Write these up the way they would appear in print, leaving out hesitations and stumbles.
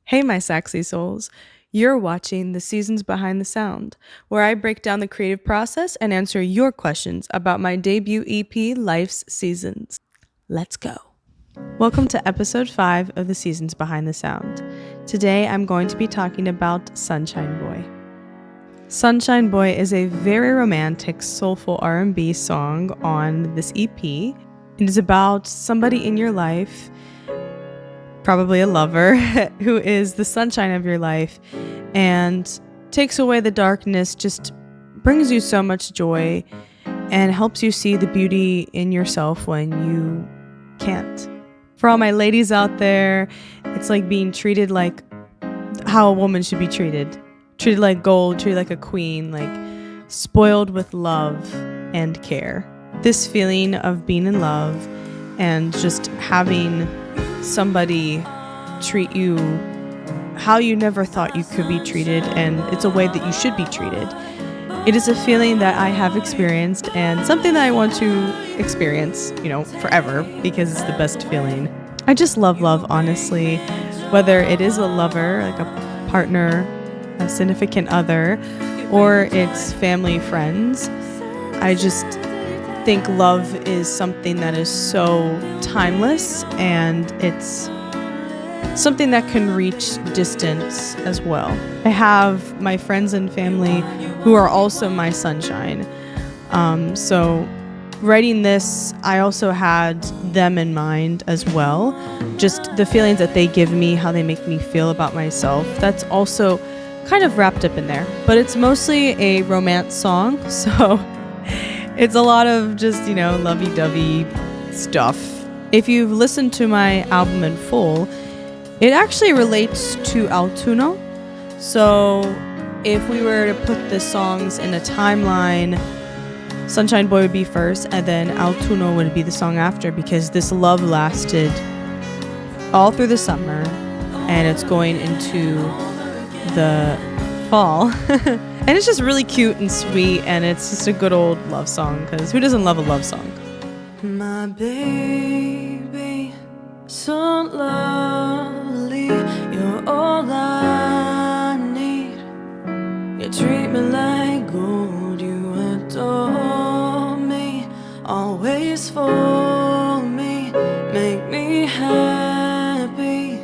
Hey, my sexy souls. You're watching The Seasons Behind the Sound, where I break down the creative process and answer your questions about my debut EP, Life's Seasons. Let's go. Welcome to episode 5 of The Seasons Behind the Sound. Today I'm going to be talking about Sunshine Boy. Sunshine Boy is a very romantic, soulful R&B song on this EP. It is about somebody in your life, probably a lover, who is the sunshine of your life and takes away the darkness, just brings you so much joy and helps you see the beauty in yourself when you can't. For all my ladies out there, it's like being treated like how a woman should be treated. Treated like gold, treated like a queen, like spoiled with love and care. This feeling of being in love and just having somebody treat you how you never thought you could be treated, and it's a way that you should be treated. It is a feeling that I have experienced and something that I want to experience, forever, because it's the best feeling. I just love love, honestly, whether it is a lover, like a partner, a significant other, or it's family, friends. I just think love is something that is so timeless, and it's something that can reach distance as well. I have my friends and family who are also my sunshine. So writing this, I also had them in mind as well. Just the feelings that they give me, how they make me feel about myself. That's also kind of wrapped up in there. But it's mostly a romance song, so it's a lot of just, lovey-dovey stuff. If you've listened to my album in full, it actually relates to Autunno. So if we were to put the songs in a timeline, Sunshine Boy would be first, and then Autunno would be the song after, because this love lasted all through the summer, and it's going into the fall. And it's just really cute and sweet, and it's just a good old love song, because who doesn't love a love song? My baby, so lovely, you're all I need. You treat me like gold, you adore me, always for me, make me happy.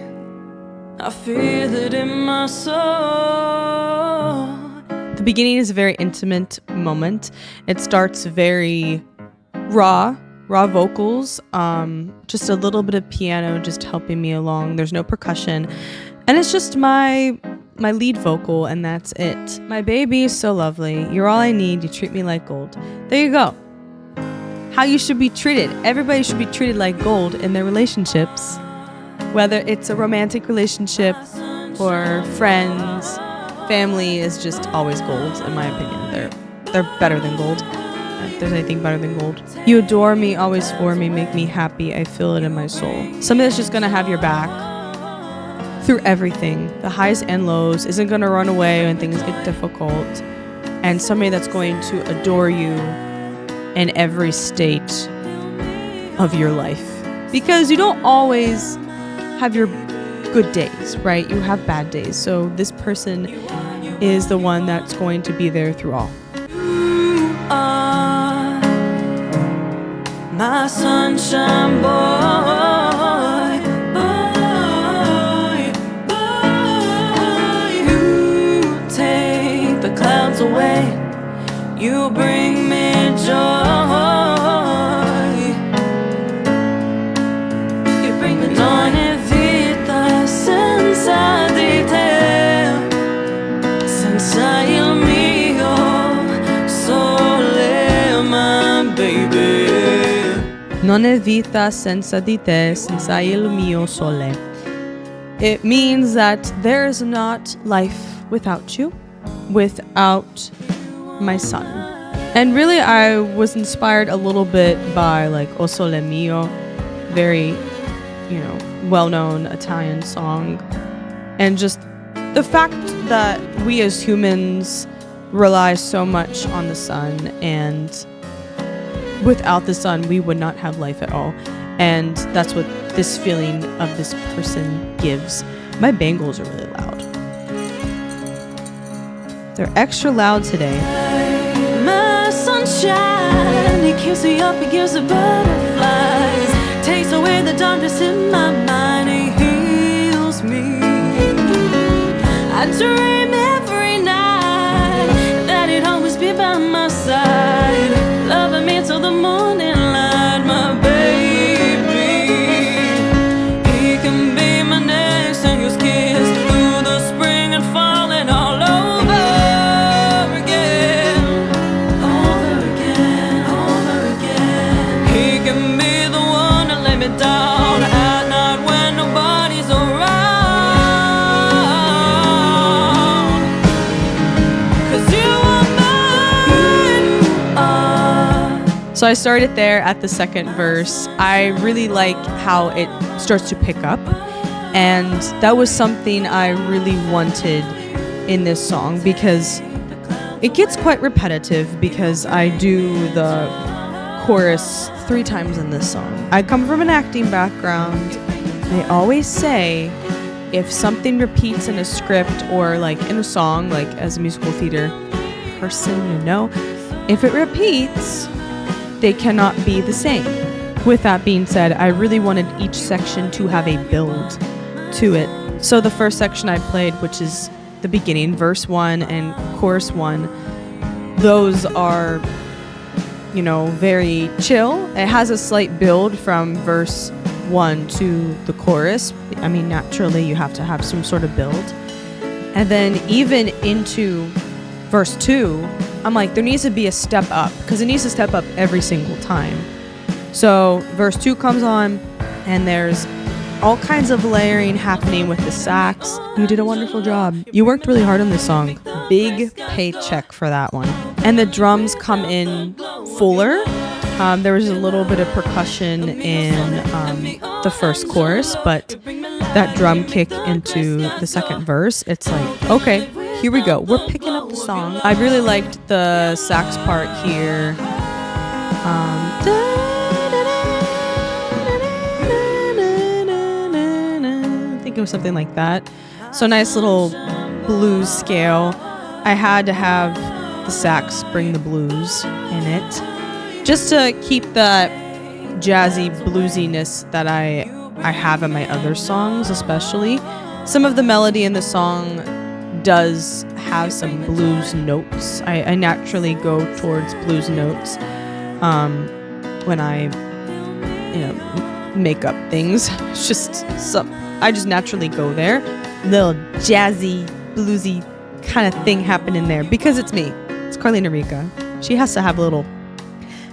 I feel it in my soul. The beginning is a very intimate moment. It starts very raw vocals, just a little bit of piano just helping me along. There's no percussion, and it's just my lead vocal, and that's it. My baby is so lovely, you're all I need, you treat me like gold. There you go. How you should be treated. Everybody should be treated like gold in their relationships, whether it's a romantic relationship or friends. Family is just always gold, in my opinion. They're better than gold. If there's anything better than gold. You adore me, always for me, make me happy, I feel it in my soul. Somebody that's just gonna have your back through everything, the highs and lows, isn't gonna run away when things get difficult, and somebody that's going to adore you in every state of your life. Because you don't always have your good days, right? You have bad days. So this person is the one that's going to be there through all. My sunshine boy, boy, you take the clouds away, you bring me joy, you bring me non e vita senza di te, senza il mio sole, my baby. Non è vita senza di te, senza il mio sole. It means that there is not life without you, without my sun. And really, I was inspired a little bit by like O Sole Mio, very, well-known Italian song. And just the fact that we as humans rely so much on the sun, and without the sun, we would not have life at all. And that's what this feeling of this person gives. My bangles are really loud. They're extra loud today. My sunshine, he keeps me up, he gives the butterflies, takes away the darkness in my mind, he heals me. I dream every night that he'd always be by my side, loving me till the morning light, my baby. He can be my next and his kiss through the spring and fall and all over again, over again, over again. He can be the one to lay me down at night when nobody's around. 'Cause you are mine. So I started there at the second verse. I really like how it starts to pick up, and that was something I really wanted in this song because it gets quite repetitive because I do the chorus 3 times in this song. I come from an acting background. They always say if something repeats in a script or like in a song, like as a musical theater person, you know, if it repeats, they cannot be the same. With that being said, I really wanted each section to have a build to it. So the first section I played, which is the beginning, verse 1 and chorus 1, those are, you know, very chill. It has a slight build from verse 1 to the chorus. I mean, naturally, you have to have some sort of build. And then even into verse 2, I'm like, there needs to be a step up because it needs to step up every single time. So verse 2 comes on and there's all kinds of layering happening with the sax. You did a wonderful job. You worked really hard on this song. Big paycheck for that one. And the drums come in fuller. There was a little bit of percussion in the first chorus, but that drum kick into the second verse, it's like, okay, here we go. We're picking up the song. I really liked the sax part here. I think it was something like that. So nice little blues scale. I had to have the sax bring the blues in it, just to keep that jazzy bluesiness that I have in my other songs, especially. Some of the melody in the song does have some blues notes. I naturally go towards blues notes when I, make up things. It's just I just naturally go there. Little jazzy, bluesy kind of thing happening there because it's me. It's Carlina Ricca. She has to have a little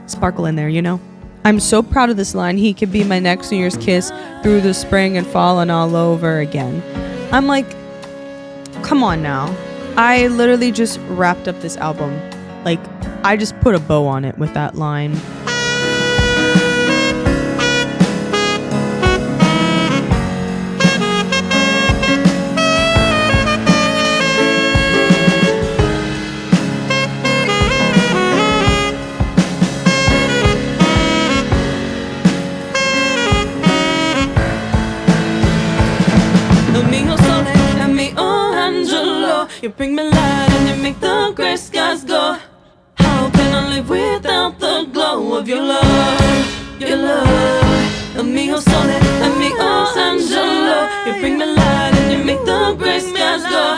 sparkle in there, you know? I'm so proud of this line. He could be my next New Year's kiss through the spring and falling all over again. I'm like, come on now. I literally just wrapped up this album. Like, I just put a bow on it with that line. You bring me light and you make the gray skies glow. How can I live without the glow of your love? Your love. Amigo sole, amigo angelo. You bring me light and you make the gray skies glow.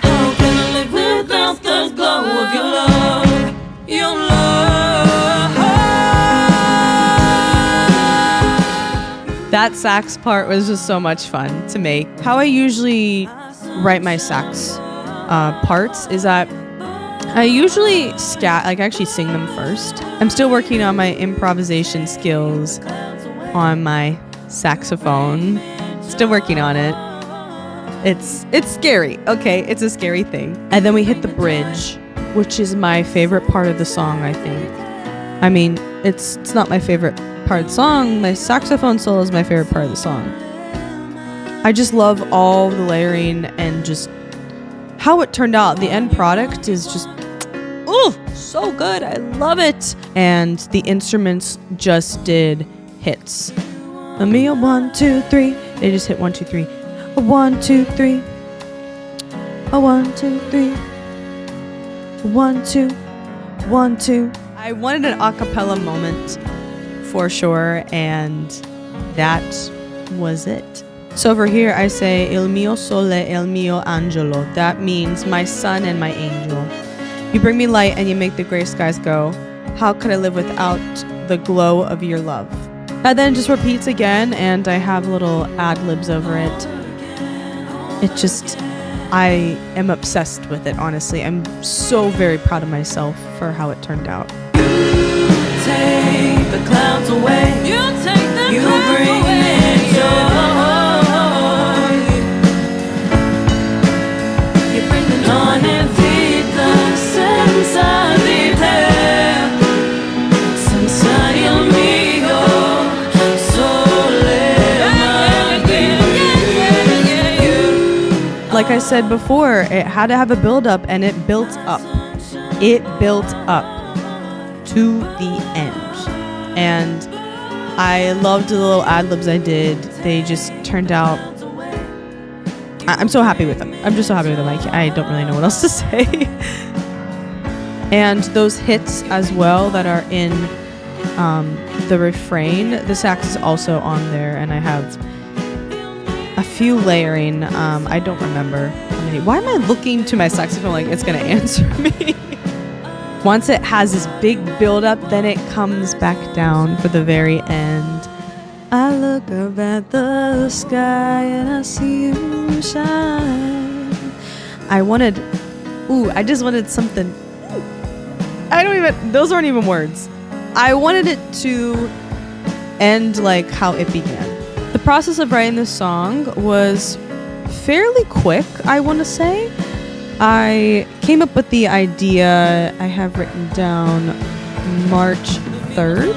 How can I live without the glow of your love? Your love. That sax part was just so much fun to make. How I usually write my sax parts is that I usually I actually sing them first. I'm still working on my improvisation skills on my saxophone. Still working on it. It's scary. Okay, it's a scary thing. And then we hit the bridge, which is my favorite part of the song, I think. I mean, it's not my favorite part of the song. My saxophone solo is my favorite part of the song. I just love all the layering and just how it turned out. The end product is just, so good. I love it. And the instruments just did hits. A meal 1, 2, 3. They just hit 1, 2, 3. A 1, 2, 3. A 1, 2, 3. 1, 2, 1, 2. I wanted an a cappella moment for sure, and that was it. So over here I say Il mio sole, il mio angelo. That means my sun and my angel. You bring me light and you make the gray skies go. How could I live without the glow of your love? And then just repeats again, and I have little ad-libs over it. It just, I am obsessed with it, honestly. I'm so very proud of myself for how it turned out. Take the clouds away. You take the clouds bring away. Joy. You bring the non e vita senza di te, senza il mio sole. Like I said before, it had to have a build-up, and it built up. It built up to the end. And I loved the little ad-libs I did. They just turned out, I'm so happy with them. I'm just so happy with them. I don't really know what else to say. And those hits as well that are in the refrain, the sax is also on there, and I have a few layering. I don't remember how many. Why am I looking to my saxophone like it's gonna answer me? Once it has this big build up, then it comes back down for the very end. I look up at the sky and I see you shine. I just wanted something. Those aren't even words. I wanted it to end like how it began. The process of writing this song was fairly quick, I want to say. I came up with the idea, I have written down March 3rd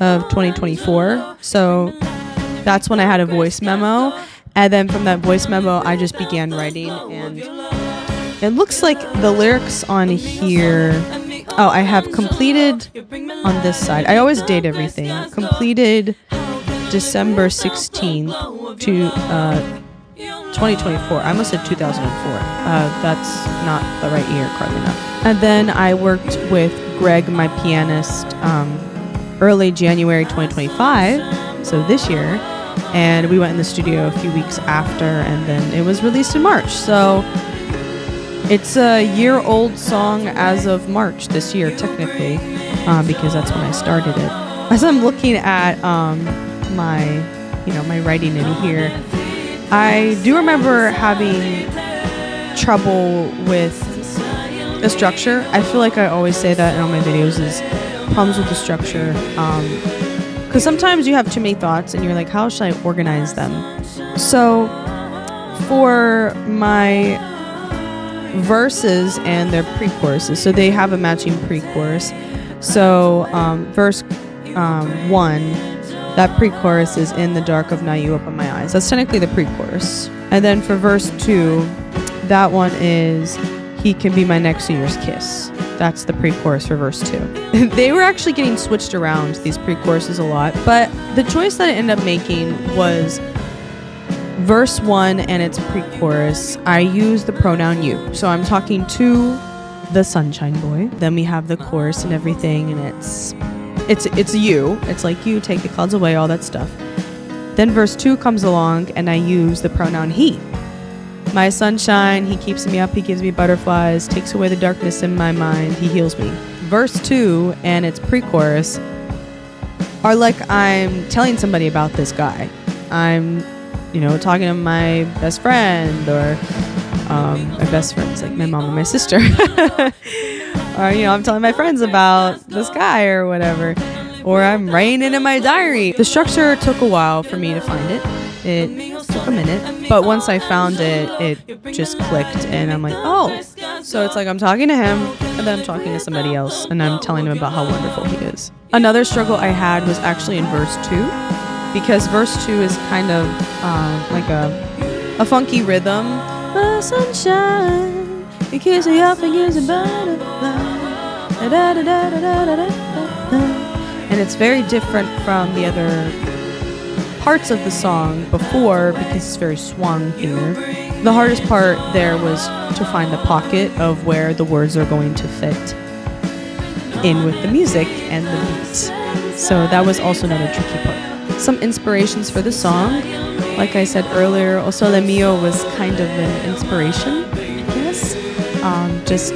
of 2024. So that's when I had a voice memo. And then from that voice memo, I just began writing. And it looks like the lyrics on here. Oh, I have completed on this side. I always date everything. Completed December 16th to 2024. I almost said 2004. That's not the right year, Carlina. And then I worked with Greg, my pianist, early January 2025, so this year. And we went in the studio a few weeks after, and then it was released in March. So it's a year-old song as of March this year, technically, because that's when I started it. As I'm looking at my writing in here, I do remember having trouble with the structure. I feel like I always say that in all my videos is problems with the structure. Because sometimes you have too many thoughts and you're like, how should I organize them? So for my verses and their pre-choruses, so they have a matching pre-chorus. So verse 1, that pre-chorus is in the dark of night you open my eyes. That's technically the pre-chorus. And then for verse 2, that one is he can be my next year's kiss. That's the pre-chorus for verse 2. They were actually getting switched around, these pre-choruses, a lot. But the choice that I ended up making was verse 1 and its pre-chorus. I use the pronoun you. So I'm talking to the sunshine boy. Then we have the chorus and everything, and it's you. It's like you, take the clouds away, all that stuff. Then verse 2 comes along, and I use the pronoun he. My sunshine, he keeps me up, he gives me butterflies, takes away the darkness in my mind, he heals me. Verse 2 and its pre-chorus are like I'm telling somebody about this guy. I'm, talking to my best friend, or my best friends, like my mom and my sister. Or, I'm telling my friends about this guy or whatever. Or I'm writing it in my diary. The structure took a while for me to find it. It took a minute. But once I found it, it just clicked. And I'm like, oh. So it's like I'm talking to him, and then I'm talking to somebody else, and I'm telling him about how wonderful he is. Another struggle I had was actually in verse 2. Because verse 2 is kind of like a funky rhythm. My sunshine, it keeps me up and gives a butterfly. And it's very different from the other parts of the song before, because it's very swung here, the hardest part there was to find the pocket of where the words are going to fit in with the music and the beat. So that was also another tricky part. Some inspirations for the song. Like I said earlier, O Sole Mio was kind of an inspiration, I guess. Just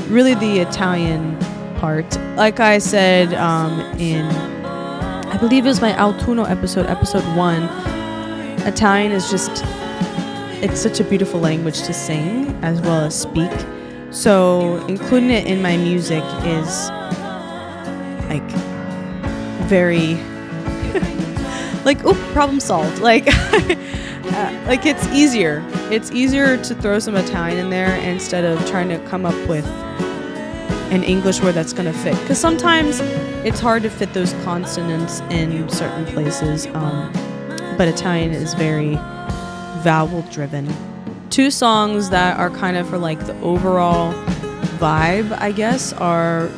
really the Italian part. Like I said in, I believe it was my Autunno episode 1, Italian is just, it's such a beautiful language to sing as well as speak. So including it in my music is like very like, problem solved. Like like it's easier to throw some Italian in there instead of trying to come up with an English word that's gonna fit, because sometimes it's hard to fit those consonants in certain places, but Italian is very vowel driven. Two songs that are kind of for like the overall vibe, I guess, are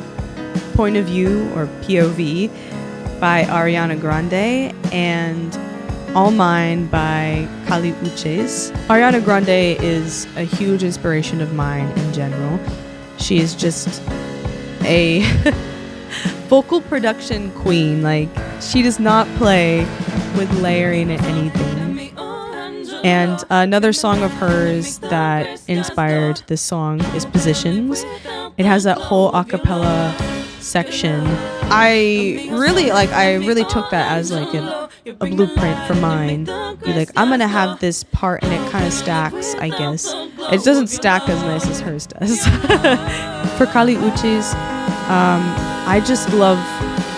Point of View, or POV, by Ariana Grande, and All Mine by Kali Uchis. Ariana Grande is a huge inspiration of mine in general. She is just a vocal production queen. Like, she does not play with layering anything. And another song of hers that inspired this song is Positions. It has that whole a cappella section. I really took that as like a blueprint for mine. Be like, I'm gonna have this part and it kind of stacks, I guess. It doesn't stack as nice as hers does. For Kali Uchis, I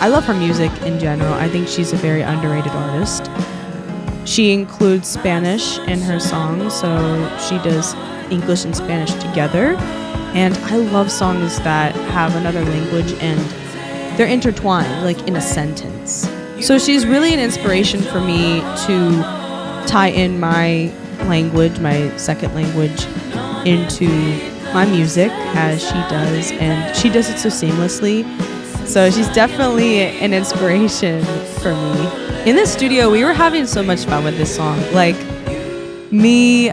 love her music in general. I think she's a very underrated artist. She includes Spanish in her songs, so she does English and Spanish together. And I love songs that have another language and they're intertwined, like in a sentence. So she's really an inspiration for me to tie in my language, my second language, into my music as she does. And she does it so seamlessly. So she's definitely an inspiration for me. In the studio, we were having so much fun with this song. Like, me,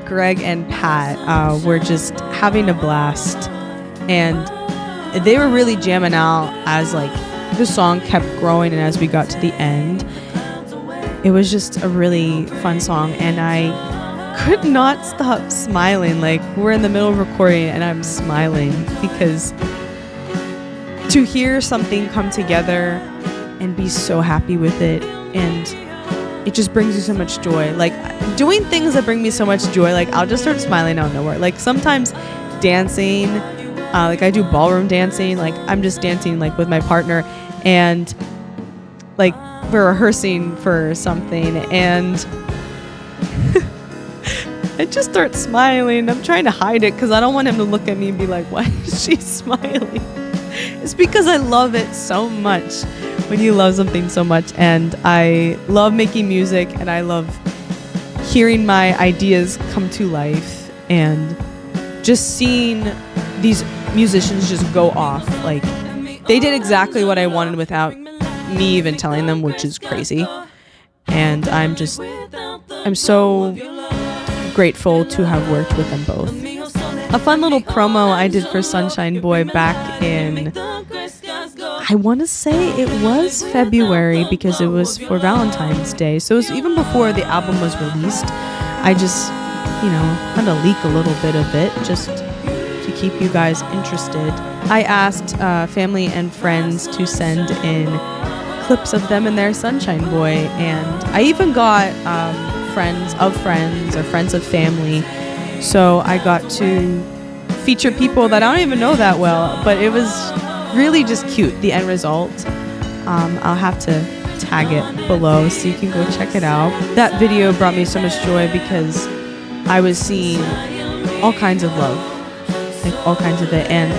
Greg, and Pat were just having a blast, and they were really jamming out as like the song kept growing, and as we got to the end, it was just a really fun song, and I could not stop smiling. Like, we're in the middle of recording and I'm smiling because to hear something come together and be so happy with it, and it just brings you so much joy. Like, doing things that bring me so much joy, like, I'll just start smiling out of nowhere. Like, sometimes dancing, like, I do ballroom dancing, like, I'm just dancing, like, with my partner, and, like, we're rehearsing for something, and I just start smiling. I'm trying to hide it because I don't want him to look at me and be like, why is she smiling? It's because I love it so much. When you love something so much, and I love making music, and I love hearing my ideas come to life, and just seeing these musicians just go off. Like, they did exactly what I wanted without me even telling them, which is crazy. And I'm so grateful to have worked with them both. A fun little promo I did for Sunshine Boy back in, I want to say it was February, because it was for Valentine's Day. So it was even before the album was released. I just, had to leak a little bit of it just to keep you guys interested. I asked family and friends to send in clips of them and their Sunshine Boy. And I even got friends of friends or friends of family. So I got to feature people that I don't even know that well, but it was really just cute, the end result. I'll have to tag it below so you can go check it out. That video brought me so much joy because I was seeing all kinds of love, like all kinds of it, and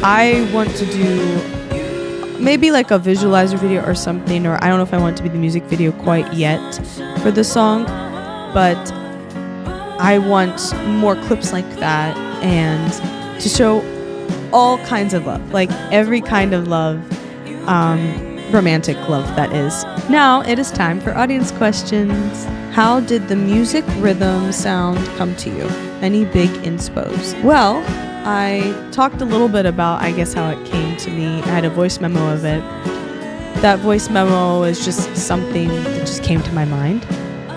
I want to do maybe like a visualizer video or something, or I don't know if I want it to be the music video quite yet for the song, but I want more clips like that, and to show all kinds of love, like every kind of love, romantic love, that is. Now it is time for audience questions. How did the music rhythm sound come to you? Any big inspos? Well, I talked a little bit about, I guess, how it came to me. I had a voice memo of it. That voice memo is just something that just came to my mind.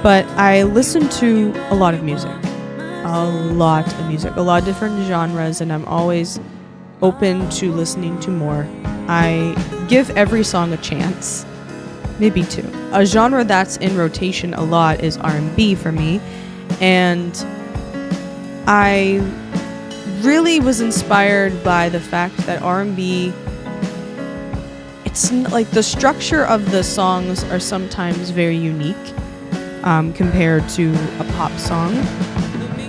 But I listened to a lot of music, a lot of different genres, and I'm always open to listening to more. I give every song a chance, maybe two. A genre that's in rotation a lot is R&B for me, and I really was inspired by the fact that R&B, it's like the structure of the songs are sometimes very unique compared to a pop song.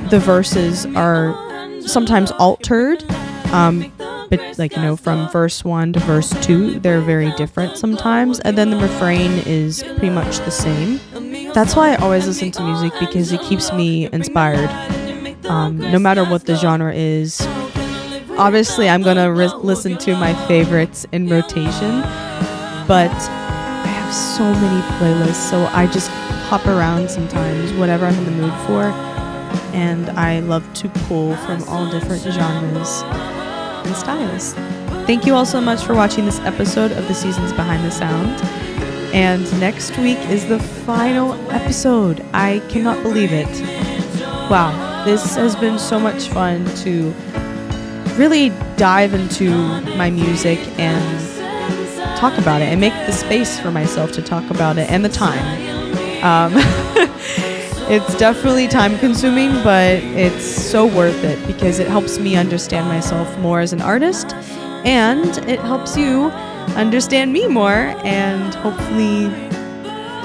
The verses are sometimes altered, but like, you know, from verse 1 to verse 2, they're very different sometimes, and then the refrain is pretty much the same. That's why I always listen to music, because it keeps me inspired, no matter what the genre is. Obviously, I'm gonna listen to my favorites in rotation, but I have so many playlists, so I just hop around sometimes, whatever I'm in the mood for, and I love to pull from all different genres and styles. Thank you all so much for watching this episode of the Seasons Behind the Sound, and next week is the final episode. I cannot believe it. Wow, this has been so much fun to really dive into my music and talk about it and make the space for myself to talk about it, and the time. It's definitely time consuming, but it's so worth it because it helps me understand myself more as an artist, and it helps you understand me more and hopefully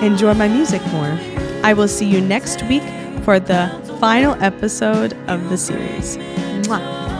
enjoy my music more. I will see you next week for the final episode of the series. Mwah.